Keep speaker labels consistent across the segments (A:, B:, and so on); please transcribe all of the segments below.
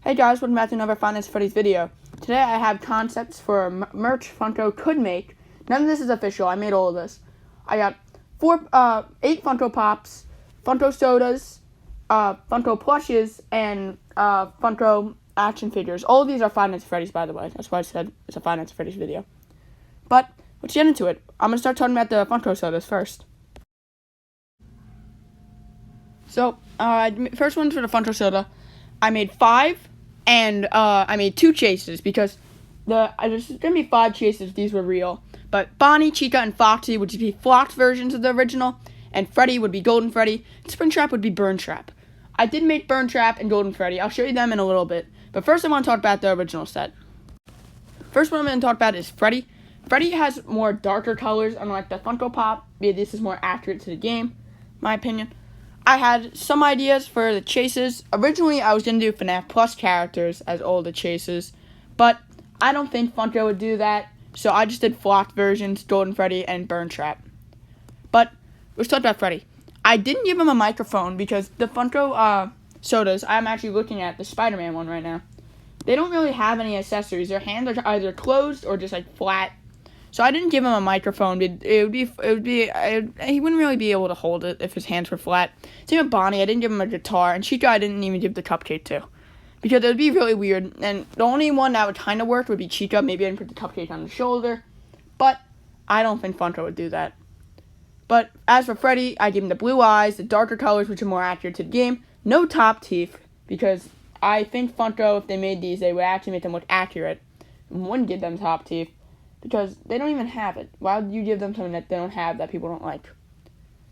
A: Hey guys, welcome back to another Finance Freddy's video. Today I have concepts for merch Funko could make. None of this is official. I made all of this. I got 8 Funko Pops, Funko Sodas, Funko Plushes, and Funko action figures. All of these are Finance Freddy's, by the way. That's why I said it's a Finance Freddy's video. But let's get into it. I'm going to start talking about the Funko Sodas first. So, first one for the Funko Soda. I made 5. And I made 2 chases because there's gonna be 5 chases if these were real. But Bonnie, Chica, and Foxy would just be flocked versions of the original, and Freddy would be Golden Freddy, and Springtrap would be Burn Trap. I did make Burn Trap and Golden Freddy. I'll show you them in a little bit. But first I want to talk about the original set. First one I'm going to talk about is Freddy. Freddy has more darker colors, unlike the Funko Pop. This is more accurate to the game, in my opinion. I had some ideas for the chases. Originally, I was going to do FNAF Plus characters as all the chases, but I don't think Funko would do that, so I just did flocked versions, Golden Freddy, and Burn Trap. But let's talk about Freddy. I didn't give him a microphone because the Funko Sodas, I'm actually looking at the Spider-Man one right now, they don't really have any accessories. Their hands are either closed or just like flat. So I didn't give him a microphone. He wouldn't really be able to hold it if his hands were flat. Same with Bonnie. I didn't give him a guitar, and Chica I didn't even give the cupcake to, because it would be really weird. And the only one that would kind of work would be Chica. Maybe I didn't put the cupcake on the shoulder, but I don't think Funko would do that. But as for Freddy, I gave him the blue eyes, the darker colors, which are more accurate to the game. No top teeth, because I think Funko, if they made these, they would actually make them look accurate and wouldn't give them top teeth. Because they don't even have it. Why would you give them something that they don't have that people don't like?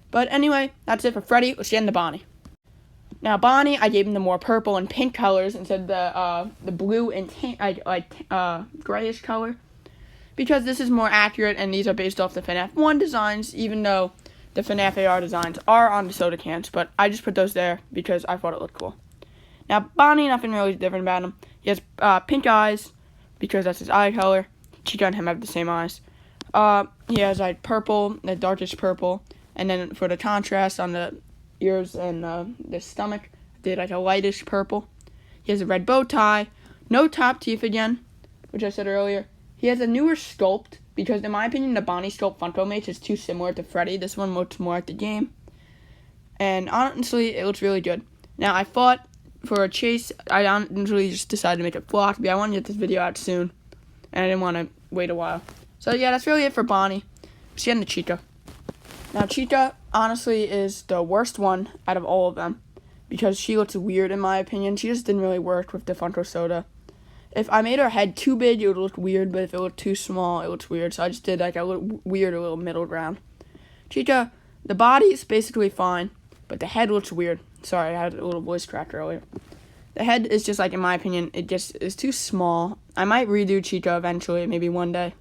A: But anyway, that's it for Freddy. Let's get into Bonnie. Now Bonnie, I gave him the more purple and pink colors instead of the blue and grayish color. Because this is more accurate and these are based off the FNAF 1 designs, even though the FNAF AR designs are on the soda cans. But I just put those there because I thought it looked cool. Now Bonnie, nothing really different about him. He has pink eyes because that's his eye color. Chica and him have the same eyes. He has like purple, the darkest purple, and then for the contrast on the ears and the stomach, I did like a lightish purple. He has a red bow tie, no top teeth again, which I said earlier. He has a newer sculpt because, in my opinion, the Bonnie sculpt Funko makes is too similar to Freddy. This one looks more like the game, and honestly, it looks really good. Now I thought for a chase, I honestly just decided to make it flock, but I want to get this video out soon. And I didn't want to wait a while. So yeah, that's really it for Bonnie. Let's get into Chica. Now Chica, honestly, is the worst one out of all of them. Because she looks weird in my opinion. She just didn't really work with the Funko Soda. If I made her head too big, it would look weird. But if it looked too small, it looks weird. So I just did like a little middle ground. Chica, the body is basically fine. But the head looks weird. Sorry, I had a little voice crack earlier. The head is just, like, in my opinion, it just is too small. I might redo Chica eventually, maybe one day.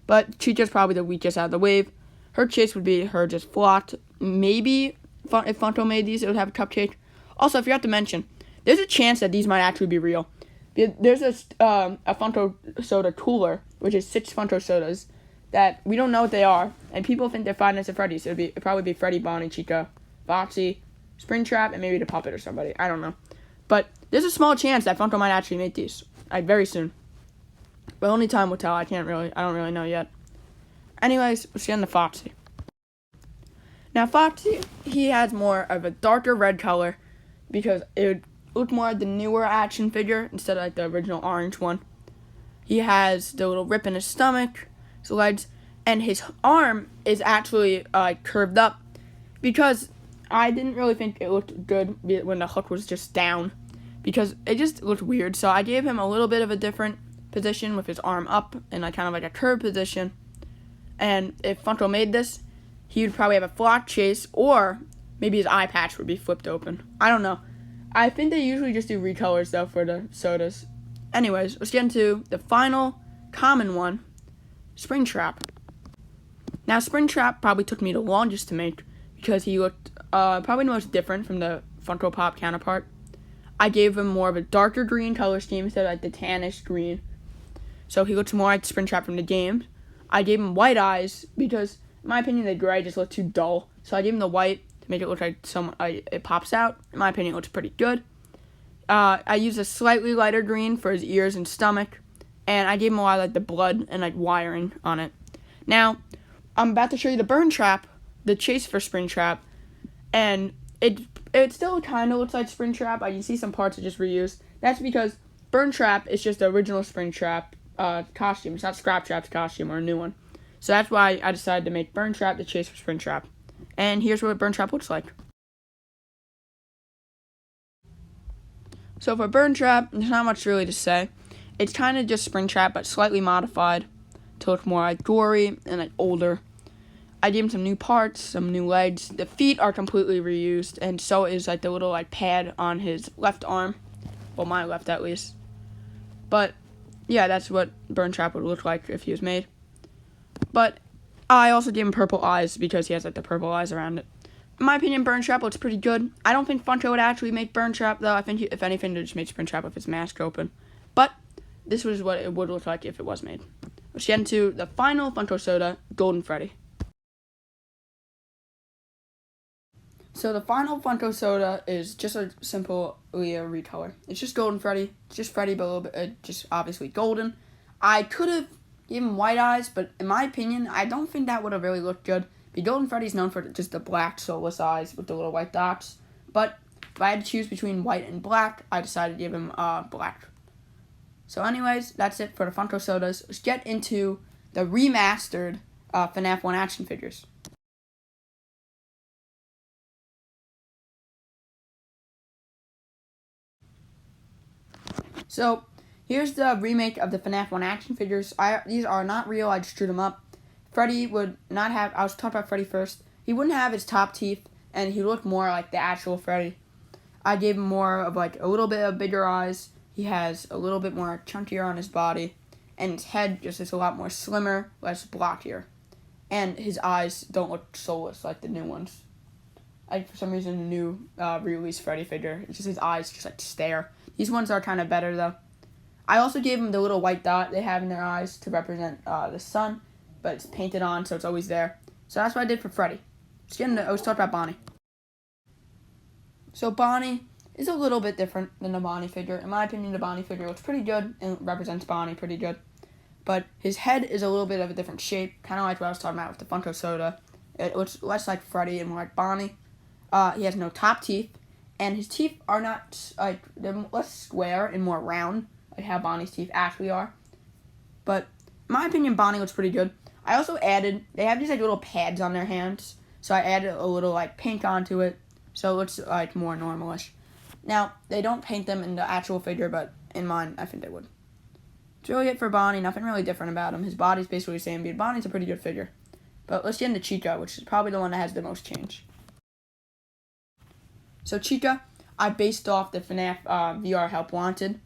A: But Chica's probably the weakest out of the wave. Her chase would be her just flocked. Maybe if Funko made these, it would have a cupcake. Also, I forgot to mention, there's a chance that these might actually be real. There's a Funko Soda cooler, which is 6 Funko Sodas, that we don't know what they are. And people think they're Five Nights at Freddy's. So it'd probably be Freddy, Bonnie, Chica, Foxy, Springtrap, and maybe the puppet or somebody. I don't know. But there's a small chance that Funko might actually make these, like, very soon. But only time will tell. I don't really know yet. Anyways, let's get into Foxy. Now, Foxy, he has more of a darker red color because it would look more like the newer action figure instead of, like, the original orange one. He has the little rip in his stomach, his legs, and his arm is actually, curved up because I didn't really think it looked good when the hook was just down because it just looked weird. So I gave him a little bit of a different position with his arm up and like kind of like a curved position. And if Funko made this, he would probably have a flock chase or maybe his eye patch would be flipped open. I don't know. I think they usually just do recolors though for the sodas. Anyways, let's get into the final common one, Springtrap. Now Springtrap probably took me the longest to make because he looked probably the most different from the Funko Pop counterpart. I gave him more of a darker green color scheme instead of like the tannish green. So he looks more like Springtrap from the game. I gave him white eyes because, in my opinion, the gray just looked too dull. So I gave him the white to make it look like it pops out. In my opinion, it looks pretty good. I used a slightly lighter green for his ears and stomach, and I gave him a lot of like the blood and like wiring on it. Now, I'm about to show you the burn trap, the chase for Springtrap, and it still kind of looks like Springtrap. I can see some parts are just reused. That's because Burn Trap is just the original Springtrap costume. It's not Scrap Trap's costume or a new one. So that's why I decided to make Burn Trap the chase for Springtrap. And here's what Burn Trap looks like. So for Burn Trap, there's not much really to say. It's kind of just Springtrap, but slightly modified to look more like gory and like older. I gave him some new parts, some new legs. The feet are completely reused, and so is like the little like pad on his left arm. Well, my left at least. But yeah, that's what Burn Trap would look like if he was made. But I also gave him purple eyes because he has like the purple eyes around it. In my opinion, Burn Trap looks pretty good. I don't think Funko would actually make Burn Trap though. I think if anything, they'd just make Burn Trap with his mask open. But this was what it would look like if it was made. Let's get into the final Funko Soda, Golden Freddy. So the final Funko Soda is just a simply a recolor. It's just Golden Freddy. It's just Freddy, but a little bit, just obviously golden. I could have given him white eyes, but in my opinion, I don't think that would have really looked good. The Golden Freddy's known for just the black soulless eyes with the little white dots. But if I had to choose between white and black, I decided to give him black. So anyways, that's it for the Funko Sodas. Let's get into the remastered FNAF 1 action figures. So, here's the remake of the FNAF 1 action figures. These are not real, I just drew them up. Freddy would not have, I was talking about Freddy first. He wouldn't have his top teeth, and he looked more like the actual Freddy. I gave him more of like a little bit of bigger eyes. He has a little bit more chunkier on his body, and his head just is a lot more slimmer, less blockier. And his eyes don't look soulless like the new ones. For some reason, the new re-release Freddy figure, it's just his eyes just like stare. These ones are kind of better though. I also gave them the little white dot they have in their eyes to represent the sun, but it's painted on, so it's always there. So that's what I did for Freddy. Let's talk about Bonnie. So Bonnie is a little bit different than the Bonnie figure. In my opinion, the Bonnie figure looks pretty good and represents Bonnie pretty good. But his head is a little bit of a different shape, kind of like what I was talking about with the Funko Soda. It looks less like Freddy and more like Bonnie. He has no top teeth, and his teeth are not like, they're less square and more round, like how Bonnie's teeth actually are. But in my opinion, Bonnie looks pretty good. I also added, they have these like little pads on their hands, so I added a little like pink onto it, so it looks like more normalish. Now, they don't paint them in the actual figure, but in mine, I think they would. It's really it for Bonnie, nothing really different about him. His body's basically the same, but Bonnie's a pretty good figure. But let's get into Chica, which is probably the one that has the most change. So Chica, I based off the FNAF VR Help Wanted,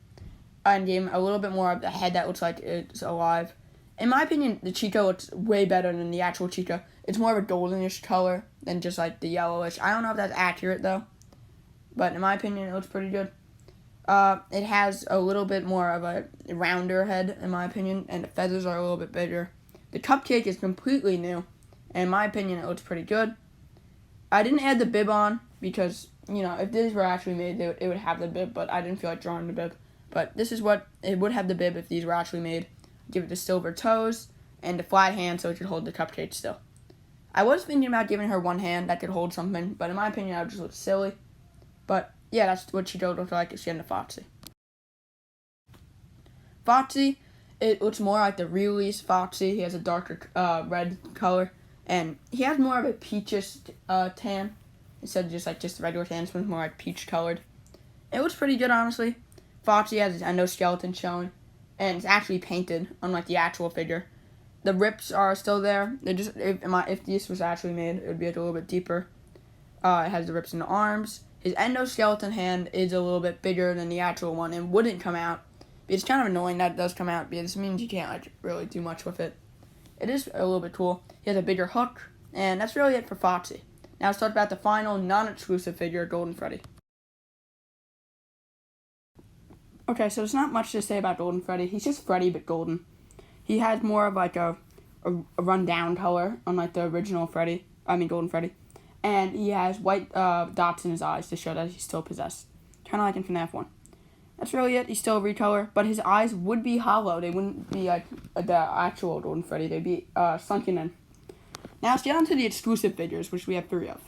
A: and gave him a little bit more of the head that looks like it's alive. In my opinion, the Chica looks way better than the actual Chica. It's more of a goldenish color than just like the yellowish. I don't know if that's accurate though, but in my opinion, it looks pretty good. It has a little bit more of a rounder head, in my opinion, and the feathers are a little bit bigger. The cupcake is completely new, and in my opinion, it looks pretty good. I didn't add the bib on because, you know, if these were actually made, it would have the bib, but I didn't feel like drawing the bib. But this is what it would have the bib if these were actually made. Give it the silver toes and the flat hand so it could hold the cupcake still. I was thinking about giving her one hand that could hold something, but in my opinion, that would just look silly. But yeah, that's what she looks like if she had a Foxy. Foxy, it looks more like the re-release Foxy. He has a darker red color, and he has more of a peachish tan instead of just regular tan. It's more like peach colored. It looks pretty good, honestly. Foxy has his endoskeleton showing, and it's actually painted, unlike the actual figure. The rips are still there. They're just if this was actually made, it would be like a little bit deeper. It has the rips in the arms. His endoskeleton hand is a little bit bigger than the actual one and wouldn't come out. It's kind of annoying that it does come out because this means you can't like really do much with it. It is a little bit cool. He has a bigger hook, and that's really it for Foxy. Now let's talk about the final non-exclusive figure, Golden Freddy. Okay, so there's not much to say about Golden Freddy. He's just Freddy, but golden. He has more of like a run-down color, unlike the original Golden Freddy. And he has white dots in his eyes to show that he's still possessed. Kind of like in FNAF 1. That's really it. He's still a recolor, but his eyes would be hollow. They wouldn't be like the actual Golden Freddy. They'd be sunken in. Now let's get on to the exclusive figures, which we have 3 of.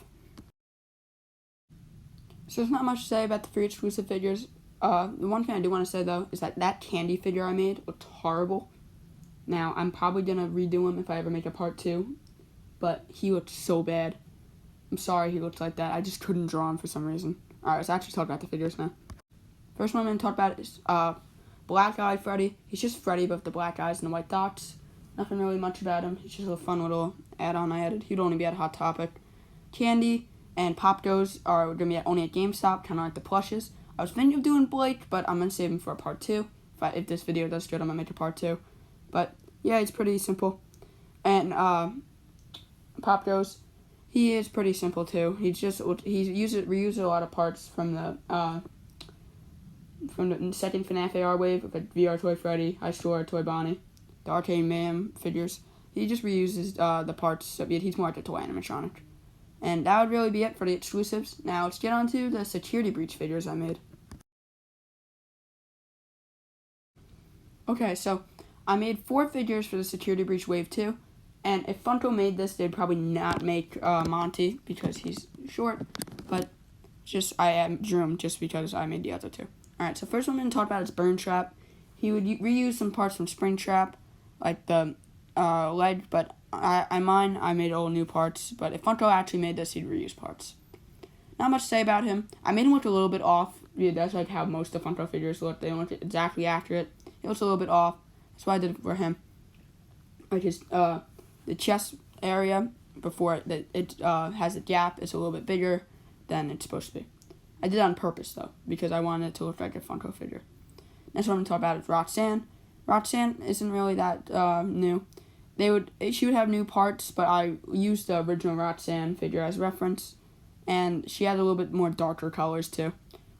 A: So there's not much to say about the 3 exclusive figures. The one thing I do want to say, though, is that candy figure I made looked horrible. Now, I'm probably going to redo him if I ever make a part 2, but he looked so bad. I'm sorry he looked like that. I just couldn't draw him for some reason. Alright, let's actually talk about the figures now. First one I'm going to talk about is Black Eye Freddy. He's just Freddy, but with the black eyes and the white dots. Nothing really much about him. He's just a fun little add-on I added. He'd only be at Hot Topic. Candy and Pop Goes are going to be only at GameStop, kind of like the plushes. I was thinking of doing Blake, but I'm going to save him for a part 2. If this video does good, I'm going to make a part 2. But, yeah, it's pretty simple. And Pop Goes, he is pretty simple, too. He reuses a lot of parts from the second FNAF AR wave, like VR Toy Freddy, High Store, Toy Bonnie, the Arcade Mayhem figures. He just reuses the parts, so he's more like a toy animatronic. And that would really be it for the exclusives. Now let's get on to the security breach figures I made. Okay, so I made 4 figures for the security breach wave 2. And if Funko made this, they'd probably not make Monty because he's short. But I drew him just because I made the other 2. Alright, so first one I'm going to talk about is Burn Trap. He would reuse some parts from Spring Trap, like the leg, but I made all new parts. But if Funko actually made this, he'd reuse parts. Not much to say about him. I made him look a little bit off. Yeah, that's like how most of the Funko figures look. They don't look exactly accurate. He looks a little bit off. That's why I did it for him. Like his the chest area before it has a gap is a little bit bigger than it's supposed to be. I did it on purpose though because I wanted it to look like a Funko figure. Next one I'm going to talk about is Roxanne. Roxanne isn't really that new. She would have new parts, but I used the original Roxanne figure as reference, and she has a little bit more darker colors too.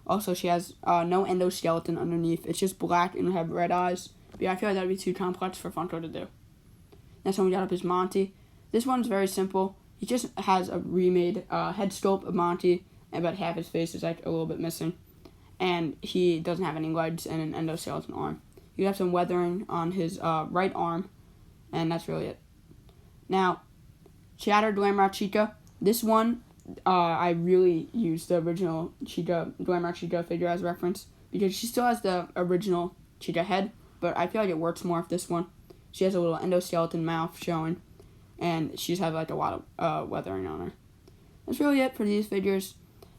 A: Also, she has no endoskeleton underneath. It's just black and have red eyes. But yeah, I feel like that would be too complex for Funko to do. Next one we got up is Monty. This one's very simple. He just has a remade head sculpt of Monty, but half his face is like a little bit missing. And he doesn't have any legs and an endoskeleton arm. You have some weathering on his right arm, and that's really it. Now, Shattered Glamrock Chica. This one, I really used the original Glamrock Chica figure as reference because she still has the original Chica head, but I feel like it works more with this one. She has a little endoskeleton mouth showing, and she's had like a lot of weathering on her. That's really it for these figures.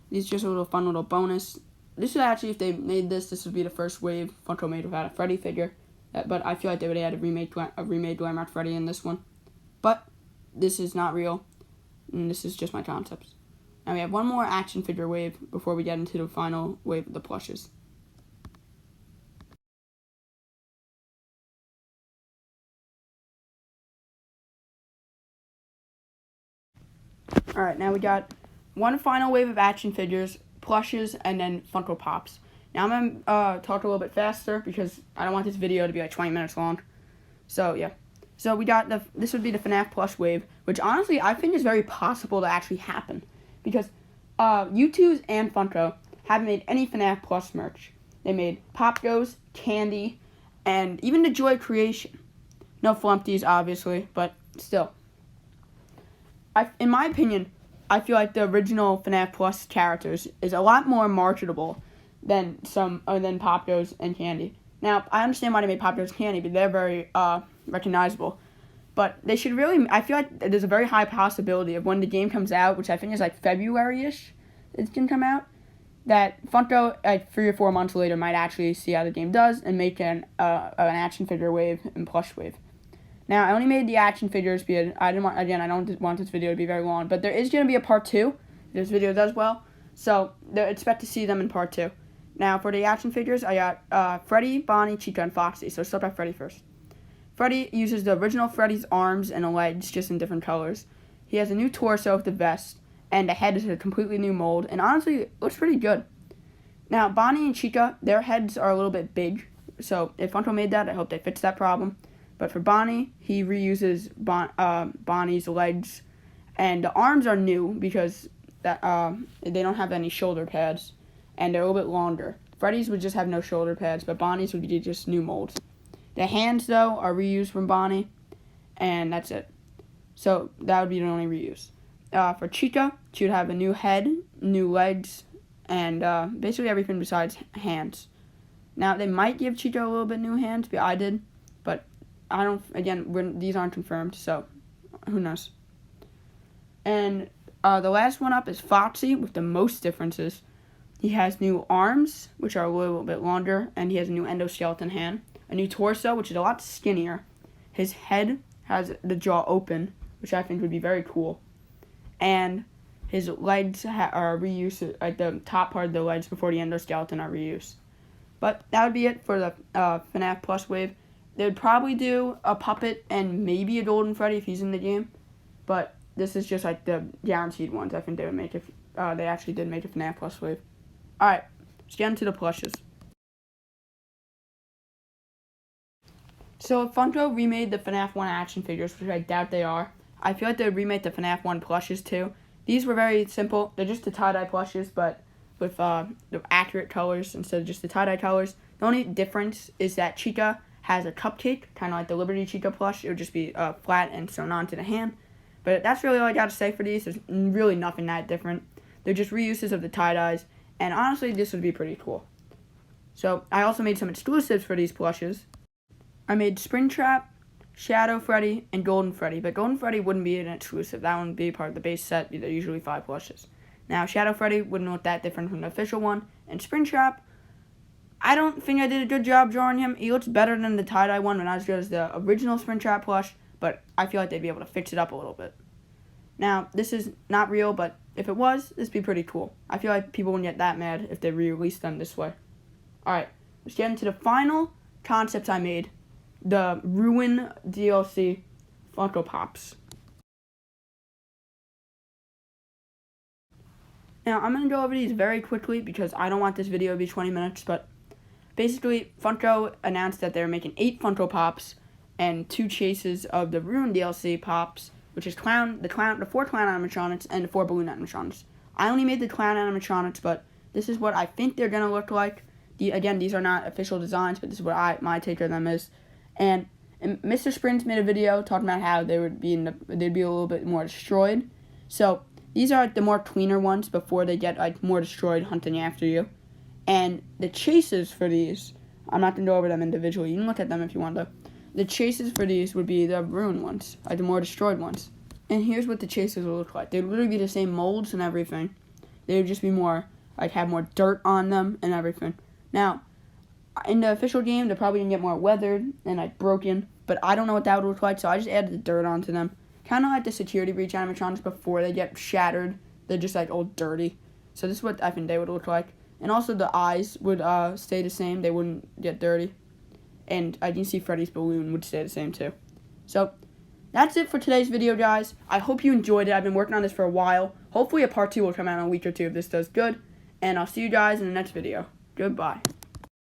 A: These are just a little fun little bonus. This would actually, if they made this would be the first wave Funko made without a Freddy figure. But I feel like they would have had a remade Glamrock Freddy in this one. But this is not real, and this is just my concepts. Now we have one more action figure wave before we get into the final wave of the plushes. Alright, now we got one final wave of action figures, plushes, and then Funko Pops. Now I'm going to talk a little bit faster because I don't want this video to be like 20 minutes long. So, yeah. So we got this would be the FNAF plush wave, which honestly I think is very possible to actually happen. Because U2's and Funko haven't made any FNAF plus merch. They made Pop Goes, Candy, and even the Joy Creation. No Flumpties, obviously, but still. In my opinion, I feel like the original FNAF Plus characters is a lot more marketable than Pop Goes and Candy. Now, I understand why they made Pop Goes and Candy, but they're very recognizable. But they should really, I feel like there's a very high possibility of when the game comes out, which I think is like February-ish, it can come out, that Funko, like 3 or 4 months later, might actually see how the game does and make an action figure wave and plush wave. Now, I only made the action figures because I don't want this video to be very long, but there is going to be a part 2 if this video does well, so expect to see them in part 2. Now, for the action figures, I got Freddy, Bonnie, Chica, and Foxy, so let's start by Freddy first. Freddy uses the original Freddy's arms and legs, just in different colors. He has a new torso with the vest, and the head is a completely new mold, and honestly, it looks pretty good. Now, Bonnie and Chica, their heads are a little bit big, so if Funko made that, I hope they fix that problem. But for Bonnie, he reuses Bonnie's legs, and the arms are new because they don't have any shoulder pads, and they're a little bit longer. Freddy's would just have no shoulder pads, but Bonnie's would be just new molds. The hands, though, are reused from Bonnie, and that's it. So that would be the only reuse. For Chica, she would have a new head, new legs, and basically everything besides hands. Now, they might give Chica a little bit new hands, but I did, but I don't, again, these aren't confirmed, so who knows. And the last one up is Foxy with the most differences. He has new arms, which are a little bit longer, and he has a new endoskeleton hand. A new torso, which is a lot skinnier. His head has the jaw open, which I think would be very cool. And his legs are reused, like the top part of the legs before the endoskeleton are reused. But that would be it for the FNAF Plus wave. They would probably do a puppet and maybe a Golden Freddy if he's in the game. But this is just like the guaranteed ones. I think they would make if they actually did make a FNAF Plus wave. Alright, let's get into the plushes. So if Funko remade the FNAF 1 action figures, which I doubt they are, I feel like they would remake the FNAF 1 plushes too. These were very simple. They're just the tie-dye plushes, but with the accurate colors instead of just the tie-dye colors. The only difference is that Chica has a cupcake, kind of like the Liberty Chica plush. It would just be flat and sewn onto the hand. But that's really all I got to say for these. There's really nothing that different. They're just reuses of the tie-dyes. And honestly, this would be pretty cool. So, I also made some exclusives for these plushes. I made Springtrap, Shadow Freddy, and Golden Freddy. But Golden Freddy wouldn't be an exclusive. That one would be part of the base set. They're usually 5 plushes. Now, Shadow Freddy wouldn't look that different from the official one. And Springtrap, I don't think I did a good job drawing him. He looks better than the tie-dye one, but not as good as the original Springtrap plush. But I feel like they'd be able to fix it up a little bit. Now, this is not real, but if it was, this would be pretty cool. I feel like people wouldn't get that mad if they re-released them this way. Alright, let's get into the final concepts I made. The Ruin DLC Funko Pops. Now, I'm going to go over these very quickly because I don't want this video to be 20 minutes, but basically, Funko announced that they're making 8 Funko Pops and 2 chases of the Ruin DLC Pops, which is the 4 clown animatronics and the 4 balloon animatronics. I only made the clown animatronics, but this is what I think they're going to look like. Again, these are not official designs, but this is what my take of them is. And Mr. Sprint made a video talking about how they would be they'd be a little bit more destroyed. So these are the more cleaner ones before they get like more destroyed hunting after you. And the chases for these, I'm not going to go over them individually. You can look at them if you want to. The chases for these would be the ruined ones, like the more destroyed ones. And here's what the chases would look like. They would literally be the same molds and everything. They would just be more, like have more dirt on them and everything. Now, in the official game, they're probably going to get more weathered and like broken. But I don't know what that would look like, so I just added the dirt onto them. Kind of like the security breach animatronics before they get shattered. They're just like all dirty. So this is what I think they would look like. And also the eyes would stay the same. They wouldn't get dirty. And I can see Freddy's balloon would stay the same too. So that's it for today's video, guys. I hope you enjoyed it. I've been working on this for a while. Hopefully a part 2 will come out in a week or 2 if this does good. And I'll see you guys in the next video. Goodbye.